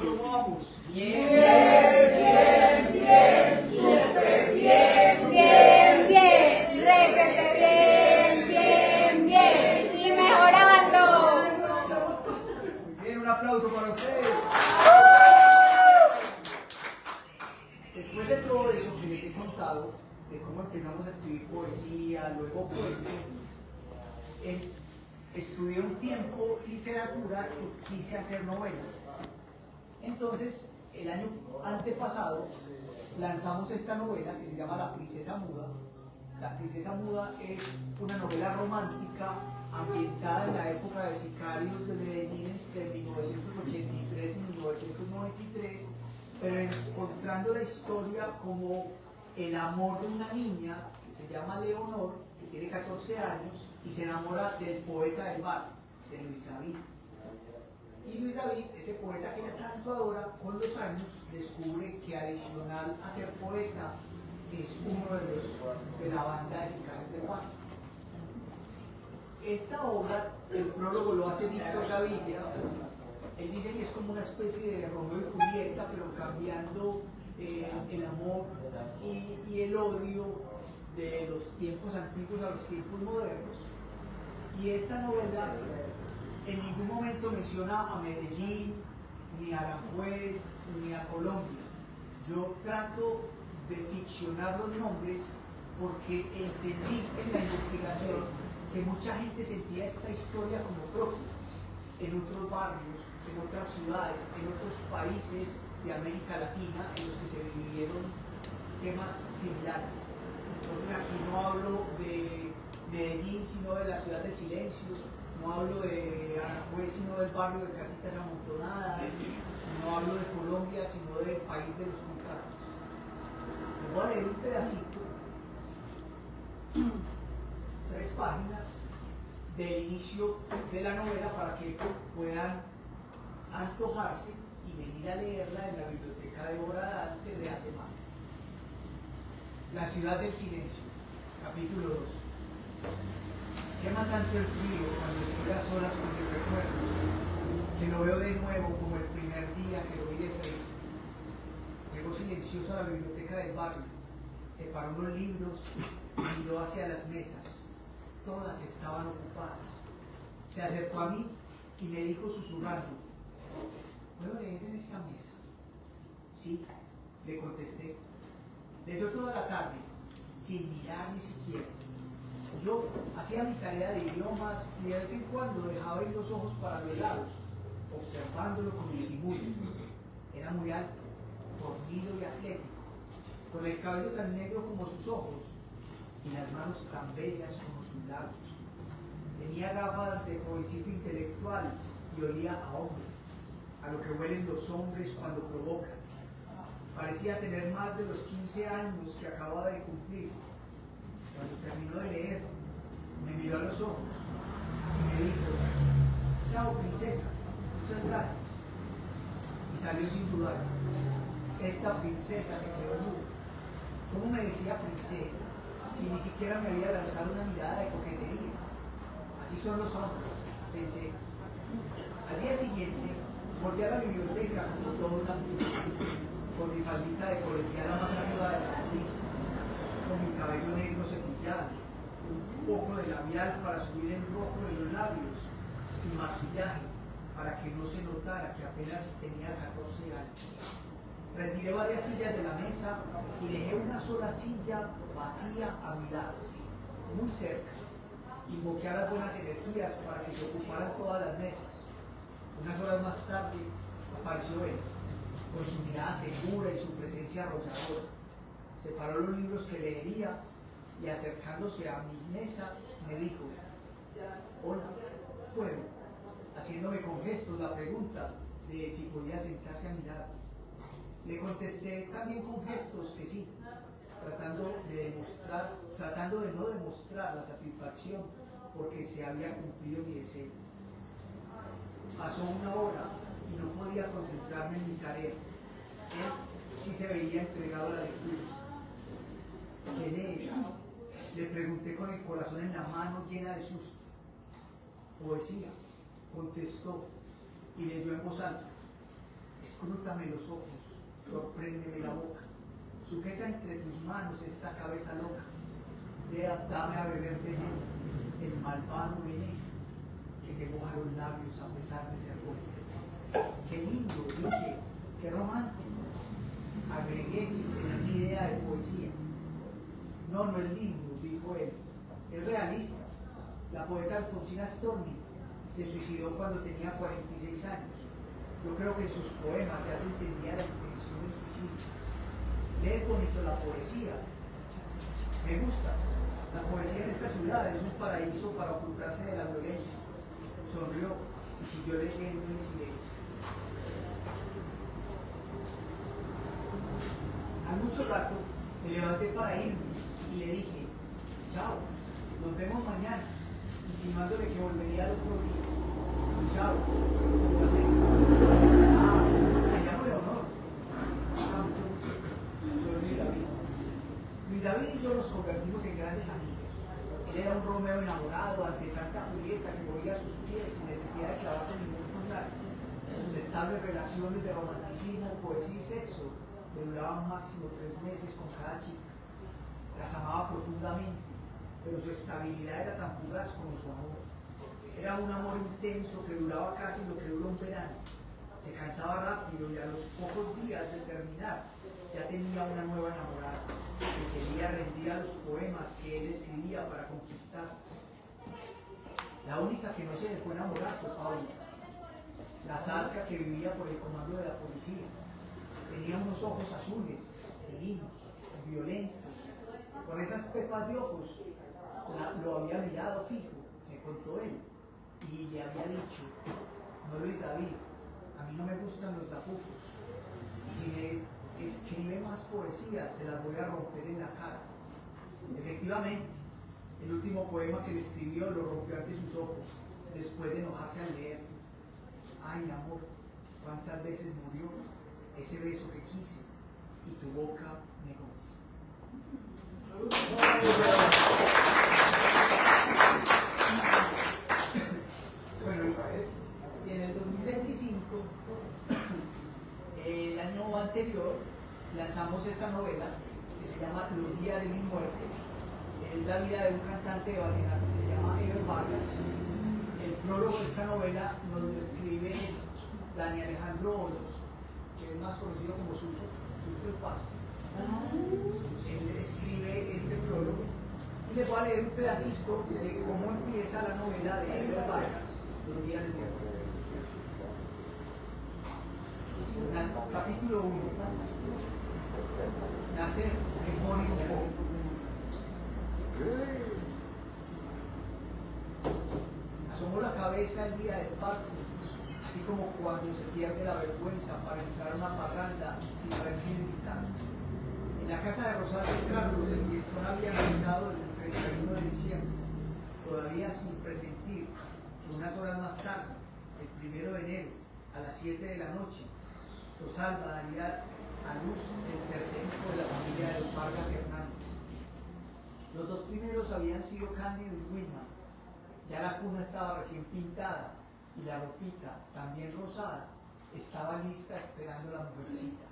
¿cómo vamos? Bien, bien, bien, súper bien, bien, bien, requete bien, bien, bien, y mejorando. Muy bien, un aplauso para ustedes. Después de todo eso que les he contado, de cómo empezamos a escribir poesía, luego cuento, estudié un tiempo literatura y quise hacer novelas. Entonces, el año antepasado lanzamos esta novela que se llama La Princesa Muda. La Princesa Muda es una novela romántica ambientada en la época de sicarios de Medellín entre 1983 y 1993, pero encontrando la historia como el amor de una niña que se llama Leonor, que tiene 14 años y se enamora del poeta del barrio, de Luis David. Y Luis David, ese poeta que ella tanto adora, con los años descubre que adicional a ser poeta es uno de la banda de sicarios del barrio. Esta obra, el prólogo lo hace Víctor Gaviria. Él dice que es como una especie de Romeo y Julieta, pero cambiando el amor y el odio de los tiempos antiguos a los tiempos modernos. Y esta novela en ningún momento menciona a Medellín, ni a Aranjuez, ni a Colombia. Yo trato de ficcionar los nombres porque entendí en la investigación que mucha gente sentía esta historia como propia en otros barrios, en otras ciudades, en otros países de América Latina en los que se vivieron temas similares. Entonces aquí no hablo de Medellín, sino de la ciudad del silencio, no hablo de Aranjuez, sino del barrio de casitas amontonadas, no hablo de Colombia, sino del país de los contrastes. Les voy a leer un pedacito, 3 páginas del inicio de la novela para que puedan antojarse y venir a leerla en la biblioteca de Obra Dante de hace más. La ciudad del silencio, capítulo 2. Quema tanto el frío cuando estoy a solas con mis recuerdos, que lo veo de nuevo como el primer día que lo vi de frente. Llegó silencioso a la biblioteca del barrio, separó los libros y miró hacia las mesas. Todas estaban ocupadas. Se acercó a mí y me dijo susurrando: ¿puedo leer en esta mesa? Sí, le contesté. Leyó toda la tarde, sin mirar ni siquiera. Yo hacía mi tarea de idiomas y de vez en cuando dejaba ir los ojos para los lados, observándolo con disimulo. Era muy alto, fornido y atlético, con el cabello tan negro como sus ojos y las manos tan bellas como sus labios. Tenía gafas de jovencito intelectual y olía a hombre, a lo que huelen los hombres cuando provocan. Parecía tener más de los 15 años que acababa de cumplir. Cuando terminó de leer, me miró a los ojos y me dijo: chao, princesa, muchas gracias. Y salió sin dudar. Esta princesa se quedó muda. ¿Cómo me decía princesa si ni siquiera me había lanzado una mirada de coquetería? Así son los hombres, pensé. Al día siguiente, volví a la biblioteca como toda una princesa, con mi faldita de colegiala más arriba de la rodilla, con mi cabello negro cepillado, un poco de labial para subir el rojo de los labios y maquillaje para que no se notara que apenas tenía 14 años. Retiré varias sillas de la mesa y dejé una sola silla vacía a mi lado, muy cerca. Invoqué a las buenas energías para que se ocuparan todas las mesas. Unas horas más tarde apareció él, con su mirada segura y su presencia arrolladora. Separó los libros que leería y acercándose a mi mesa me dijo: hola, ¿puedo?, haciéndome con gestos la pregunta de si podía sentarse a mi lado. Le contesté también con gestos que sí, tratando de no demostrar la satisfacción porque se había cumplido mi deseo. Pasó una hora y no podía concentrarme en mi tarea. Él sí se veía entregado a la lectura. ¿Qué lees?, le pregunté con el corazón en la mano, llena de susto. Poesía, contestó y leyó en voz alta: escrútame los ojos, sorpréndeme la boca, sujeta entre tus manos esta cabeza loca, dame a beber veneno, el malvado veneno, que te moja los labios a pesar de ser bueno. Qué lindo, dije, qué romántico, agregué sin tener ni idea de poesía. No, no es lindo, dijo él, es realista. La poeta Alfonsina Storni se suicidó cuando tenía 46 años. Yo creo que en sus poemas ya se entendía la intención del suicidio. Es bonito la poesía, me gusta. La poesía en esta ciudad es un paraíso para ocultarse de la violencia. Sonrió y siguió leyendo en silencio. Al mucho rato me levanté para irme y le dije, chao, nos vemos mañana, insinuándole que volvería al otro día. Chao, ¿cómo hacer? Me llamo Leonor. Mucho gusto. Soy Luis David. Luis David y yo nos convertimos en grandes amigos. Él era un Romeo enamorado ante tanta Julieta que movía sus pies sin necesidad de clavarse ningún puñal. Sus estables relaciones de romanticismo, poesía y sexo le duraban máximo 3 meses con cada chica. Las amaba profundamente, pero su estabilidad era tan fugaz como su amor. Era un amor intenso que duraba casi lo que dura un verano. Se cansaba rápido y a los pocos días de terminar ya tenía una nueva enamorada, que seguía rendida a los poemas que él escribía para conquistarlas. La única que no se dejó enamorar fue Paula, la zarca que vivía por el comando de la policía. Tenía unos ojos azules, divinos, violentos. Con esas pepas de ojos lo había mirado fijo, me contó él, y le había dicho, no Luis David, a mí no me gustan los dafufos, y si me escribe más poesía se las voy a romper en la cara. Efectivamente, el último poema que le escribió lo rompió ante sus ojos, después de enojarse al leerlo. Ay, amor, cuántas veces murió ese beso que quise y tu boca negó. Bueno, y en el 2025, el año anterior, lanzamos esta novela que se llama Los días de mis muertes. Es la vida de un cantante de vallenato que se llama Ever Vargas. El prólogo de esta novela nos lo escribe Dani Alejandro Olos, que es más conocido como Suso el Paso. Él escribe este prólogo y les voy a leer un pedacito de cómo empieza la novela de Ever Vargas, Los días de mis muertes. Capítulo 1. Nacer es morir un poco. Asomó la cabeza el día del parto, así como cuando se pierde la vergüenza para entrar a una parranda sin haber sido invitado. En la casa de Rosario y Carlos el fiestón había realizado desde el 31 de diciembre, todavía sin presentir que unas horas más tarde, el 1 de enero, a las 7 de la noche, Rosalba daría a luz el tercer hijo de la familia de los Vargas Hernández. Los dos primeros habían sido Cándido y Wilma. Ya la cuna estaba recién pintada y la ropita, también rosada, estaba lista esperando a la mujercita.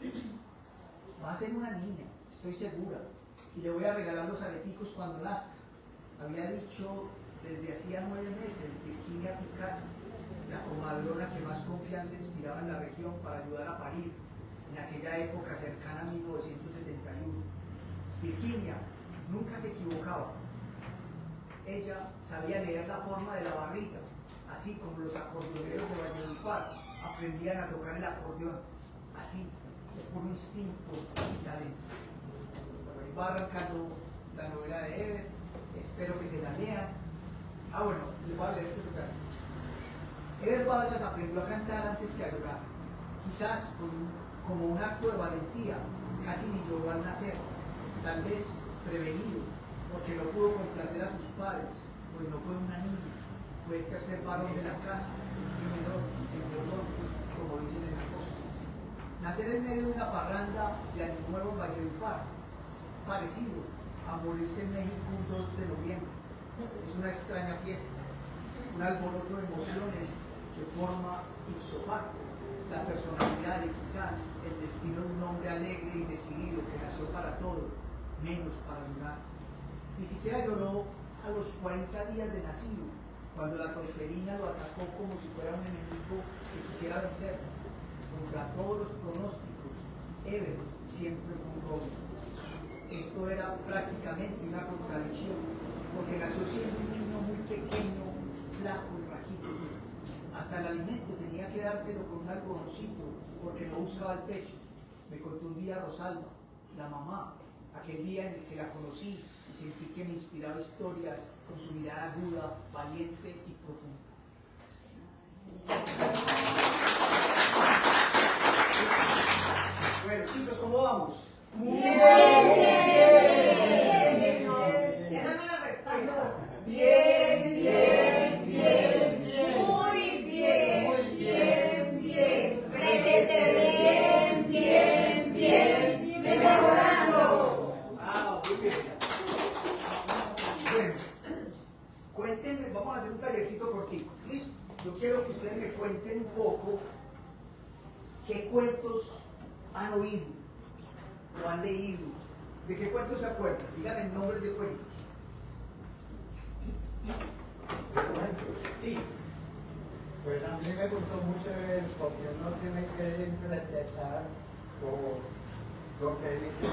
Va a ser una niña, estoy segura, y le voy a regalar los areticos cuando nazca. Había dicho desde hacía 9 meses Virginia Picasso, la comadrona que más confianza inspiraba en la región para ayudar a parir en aquella época cercana a 1971. Virginia nunca se equivocaba. Ella sabía leer la forma de la barriga, así como los acordeoneros de Valledupar aprendían a tocar el acordeón, así, de puro instinto y talento. Ahí va arrancando la novela de Ever, espero que se la lean. Bueno, les voy a leer este pedazo. Ever Vargas aprendió a cantar antes que a llorar, quizás como un acto de valentía, casi ni lloró al nacer, tal vez prevenido, porque no pudo complacer a sus padres, pues no fue una niña, fue el tercer varón de la casa, el menor, como dicen en la costa. Nacer en medio de una parranda de Año Nuevo en Valledupar es parecido a morirse en México un 2 de noviembre. Es una extraña fiesta, un alboroto de emociones que forma ipso facto la personalidad y quizás el destino de un hombre alegre y decidido que nació para todo, menos para llorar. Ni siquiera lloró a los 40 días de nacido, cuando la tosferina lo atacó como si fuera un enemigo que quisiera vencerlo. Contra todos los pronósticos, Ever siempre fue un robo. Esto era prácticamente una contradicción, porque nació siendo un niño muy pequeño, flaco y raquítico. Hasta el alimento tenía que dárselo con un algodoncito, porque no buscaba el pecho. Me contó un día Rosalba, la mamá, aquel día en el que la conocí y sentí que me inspiraba historias con su mirada aguda, valiente y profunda. Bueno, chicos, ¿cómo vamos? Bien. Esa no es la respuesta. Bien, bien, bien, bien. Muy bien, bien, bien. Requete bien, bien, bien. Mejorando. Ah, muy bien. Bueno, cuéntenme, vamos a hacer un tallercito cortico. Listo. Yo quiero que ustedes me cuenten un poco qué cuentos han oído o han leído. ¿De qué cuentos se acuerdan? Díganme el nombre de cuentos. Sí. Pues a mí me gustó mucho porque uno tiene que interpretar lo que dice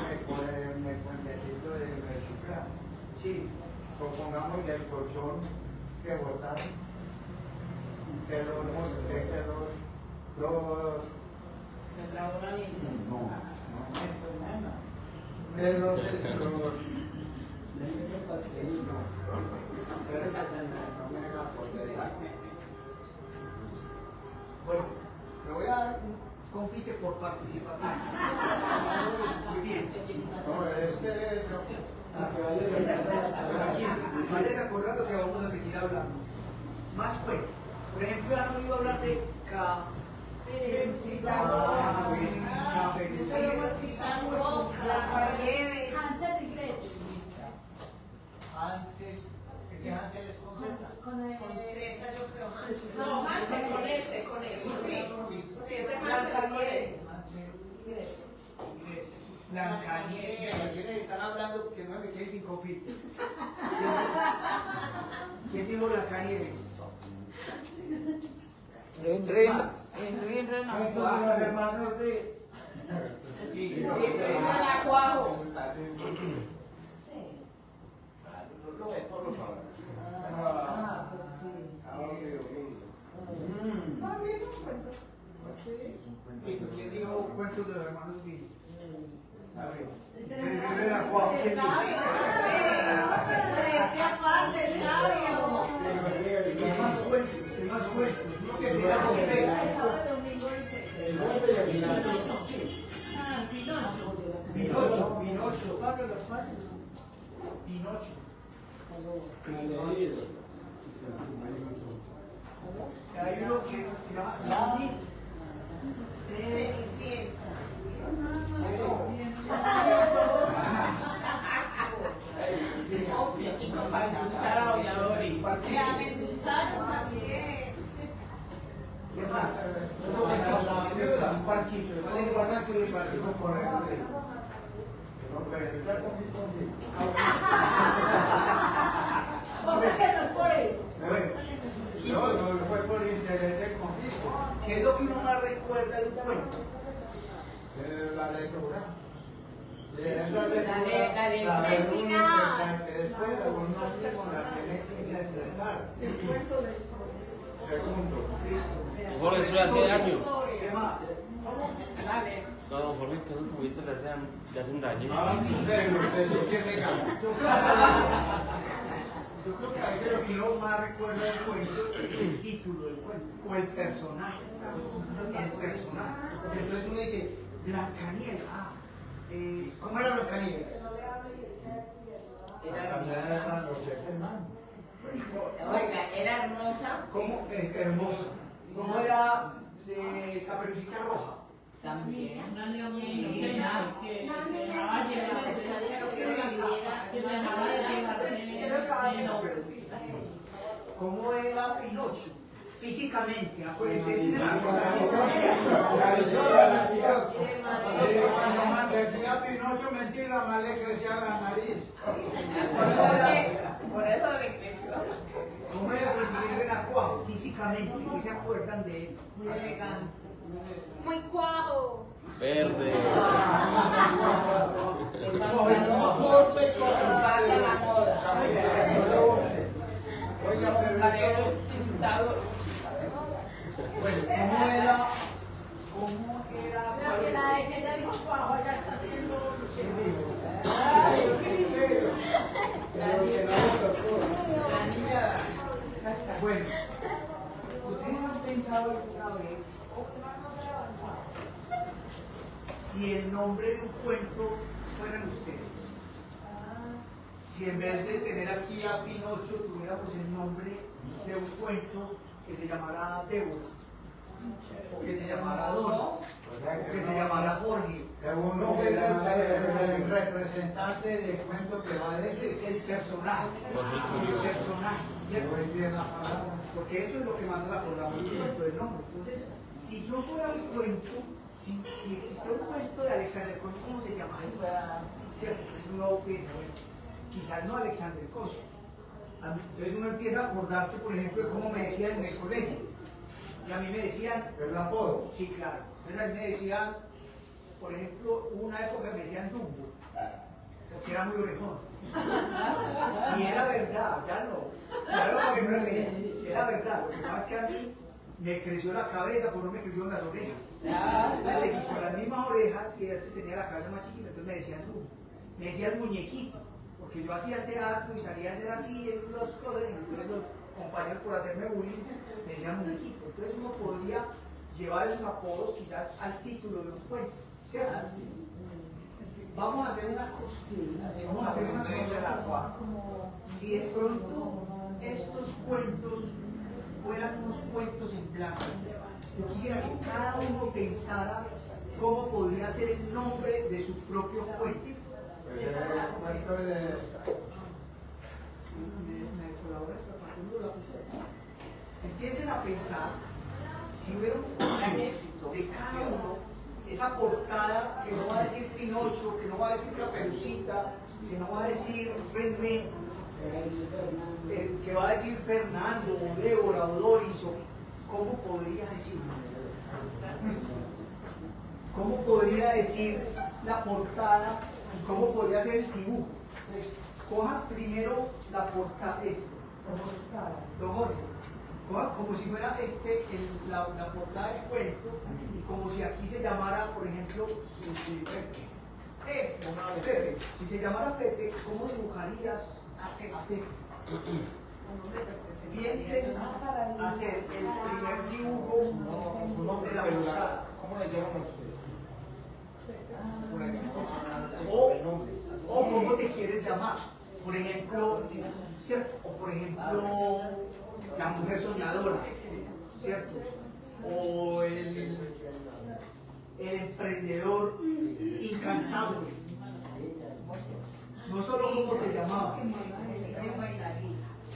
en el cuentecito de reciclar. Sí. Supongamos que el colchón que botaron, que los Bueno, te voy a dar un confite por participativo. Muy bien. no, es que Vayan acordando que vamos a seguir hablando. Más cuentos. Por ejemplo, han oído hablar de Caperucita Roja. Hansel y Gretel. Hansel. ¿Es que Hansel es con Z? Con Z, yo creo. Hansel. No, Hansel con S, con S. Sí, sí, ese Hansel es con S. Hansel y Gretel. Blancanieves. Están hablando que no me quedé sin confite. ¿Quién dijo Blancanieves? los hermanos de Sí. La cuajo. Listo, ¿quién dijo cuentos de los hermanos Grimm? El sabio. Este aparte, el sabio. ¿Qué más cuentos? ¿Qué más cuentos? No, que empieza con P. Pinocho. Hay uno que se llama Cenicienta. La Medusaron también. ¿Qué más? un parquito, ¿cuál es el barranco y el parquito por el no, pero está conmigo. O sea que no es por eso. Bueno, No, fue por interés de conflicto. ¿qué es lo que uno más recuerda de un cuento? La lectura. La lectura. Que después uno mismo la tiene que expresar. El cuento de Segundo. Listo. Mejor eso le hace daño. ¿Qué más? Dale. No, por mí que esos juguetes le hacen daño. Eso tiene ganas. Yo creo que a veces lo que uno más recuerda del cuento es el título del cuento o el personaje. El personaje. Porque entonces uno dice, Blancanieves. ¿Cómo era Blancanieves? Eran los hermanos. Oiga, era hermosa. ¿Cómo? Hermosa. ¿Cómo era Caperucita Roja? También. Una niña muy genial que se dejaba llevar. Que se dejaba llevar de ¿Cómo era Pinocho? físicamente, acuérdense. Cuando decía Pinocho mentira, más le crecía la nariz. Por eso le creció. ¿Cómo era que era cuajo? Físicamente, ¿qué se acuerdan de él? Muy elegante. Muy cuajo. Verde. Corto y con falda la moda. Oiga, pero Parero esto... pintado. Bueno, ¿cómo era? ¿Cómo era? Pero la de que ella dijo cuajo, ya está haciendo. La niña. Bueno, ¿ustedes han pensado alguna vez si el nombre de un cuento fueran ustedes? Si en vez de tener aquí a Pinocho tuviéramos el nombre de un cuento que se llamara Débora, o que se llamara Doris, o que se llamara Jorge, Que uno fue el representante del cuento que va a decir. el personaje, ¿cierto? Muy bien la palabra. Porque eso es lo que más nos acordamos del cuento del nombre. Entonces, si yo fuera un cuento, si existe un cuento de Alexander Coso, ¿cómo se llamaría? ¿Cierto? Uno piensa, bueno, quizás no Alexander Coso. Entonces uno empieza a acordarse, por ejemplo, de cómo me decían en el colegio. Y a mí me decían, ¿El apodo? sí, claro. Entonces a mí me decían, por ejemplo, hubo una época me decían Dumbo, porque era muy orejón. Y era verdad, ya no. Claro, porque no era real. Era verdad. Lo que pasa es que a mí me creció la cabeza, pero no me crecieron las orejas. Entonces seguí con las mismas orejas y antes tenía la cabeza más chiquita, entonces me decían Dumbo. Me decían muñequito, porque yo hacía teatro y salía a hacer así en los cosas, y entonces los compañeros por hacerme bullying me decían muñequito. Entonces uno podría llevar esos apodos quizás al título de un cuento, ¿cierto? Vamos a hacer una cosa. Vamos a hacer una cosa. Si de pronto estos cuentos fueran unos cuentos en blanco, yo quisiera que cada uno pensara cómo podría ser el nombre de su propio cuento. Pues el cuento de... ¿Me colaboras para partir de la lapicera? Empiecen a pensar si hubiera un cuento de cada uno, esa portada que no va a decir Pinocho, que no va a decir Caperucita, que no va a decir René, que va a decir Fernando, o Débora, o Doris, o ¿cómo podría decirlo? ¿Cómo podría decir la portada y cómo podría ser el dibujo? Entonces, coja primero la portada, don Jorge, coja como si fuera la portada del cuento y como si aquí se llamara, por ejemplo, Pepe. Si se llamara Pepe, ¿cómo dibujarías a Pepe? Piensen hacer el primer dibujo de la portada. ¿Cómo le llaman ustedes? O cómo te quieres llamar. Por ejemplo, ¿cierto? O por ejemplo, la mujer soñadora, ¿cierto? O el emprendedor incansable. No solo cómo te llamaban,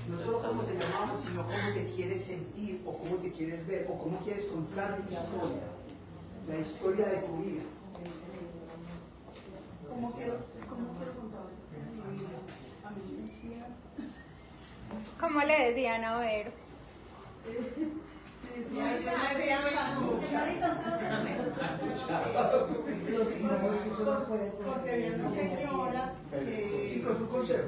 no solo cómo te llamaban, sino cómo te quieres sentir, o cómo te quieres ver, o cómo quieres contar la historia de tu vida. ¿Cómo quiero contar esto? A mí me decían, ¿Cómo le decían a ver? porque había una señora que... Chicos, un consejo.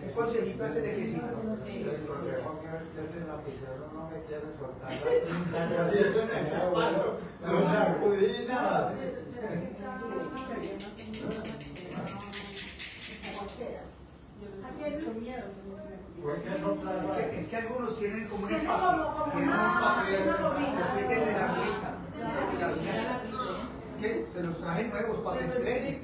Un consejito antes de que sigan. El consejo que es el lapicero no me quiere soltar la tinta. Y eso me está bueno. No sacudí nada. Es que algunos tienen como un espacio, tienen un papel, los meten en la agüita. Es que se los traje nuevos para que estrenen.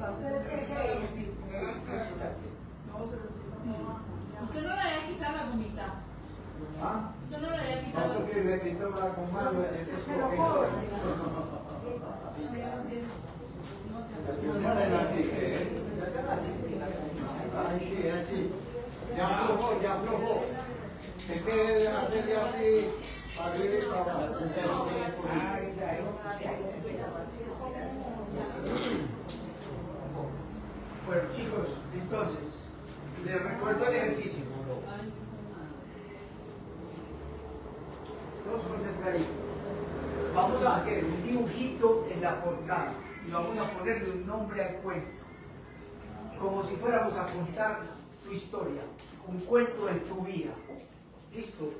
Usted no le había quitado la gomita. ¿Ah? Usted no le había No, quitado la porque gomita. le quito la goma, ese es lo que no le la pique. Ay, sí, así. Ya aflojó, ya aflojó. Es que hacerle así Bueno, chicos, entonces, les recuerdo el ejercicio. Todos concentraditos. Vamos a hacer un dibujito en la portada y vamos a ponerle un nombre al cuento. Como si fuéramos a contar tu historia, un cuento de tu vida. ¿Listo?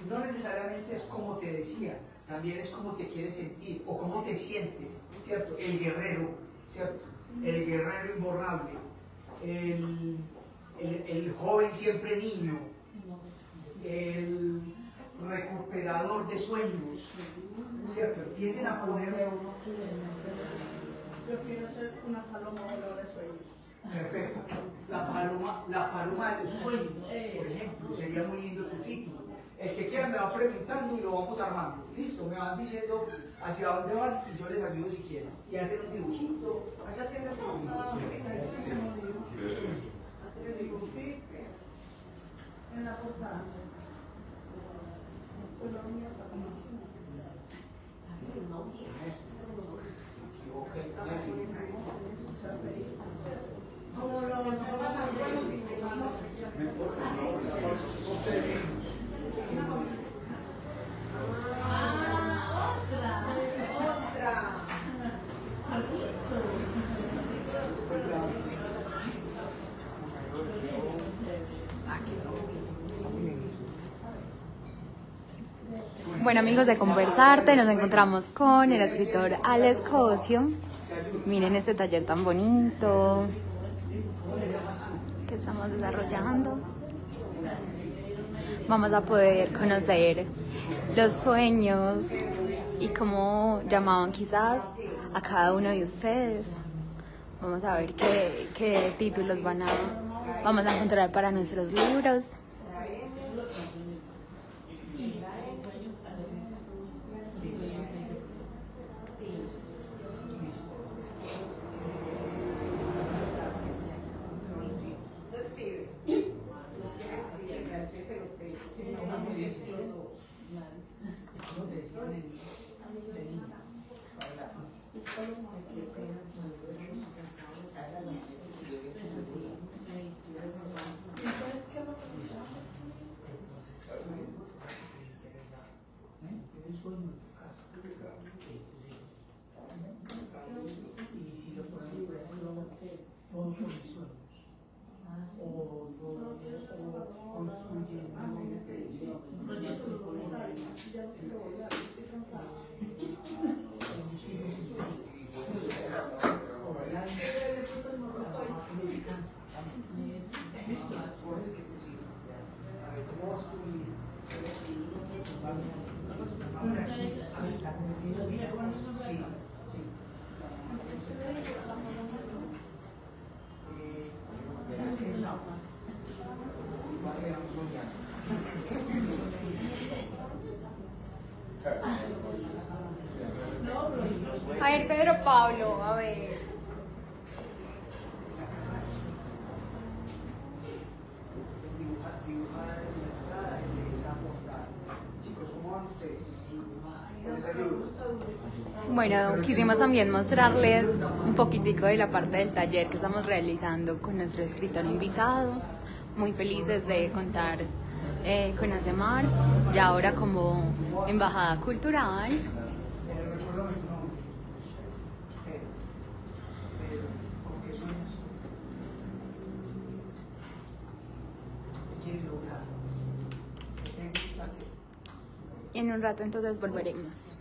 No necesariamente es como te decía, también es como te quieres sentir o cómo te sientes, ¿cierto? El guerrero, ¿cierto? El guerrero imborrable, el joven siempre niño, el recuperador de sueños, ¿cierto? Empiecen a poner... Yo quiero ser una paloma voladora de sueños. Perfecto. La paloma de los sueños, por ejemplo, sería muy lindo tu título. El que quiera me va preguntando y lo vamos armando. Listo, me van diciendo hacia dónde van y yo les ayudo si quieren. Y hacer un dibujito. Vaya haciendo el dibujito. Hacer el dibujito en la portada. Como lo Bueno, amigos de Conversarte, nos encontramos con el escritor Alex Cosio. Miren este taller tan bonito que estamos desarrollando. Vamos a poder conocer los sueños y cómo llamaban quizás a cada uno de ustedes. Vamos a ver qué títulos vamos a encontrar para nuestros libros. A ver, Pedro Pablo, a ver. Bueno, quisimos también mostrarles un poquitico de la parte del taller que estamos realizando con nuestro escritor invitado. Muy felices de contar con ASEMAR, ya ahora como embajada cultural. Y en un rato entonces volveremos.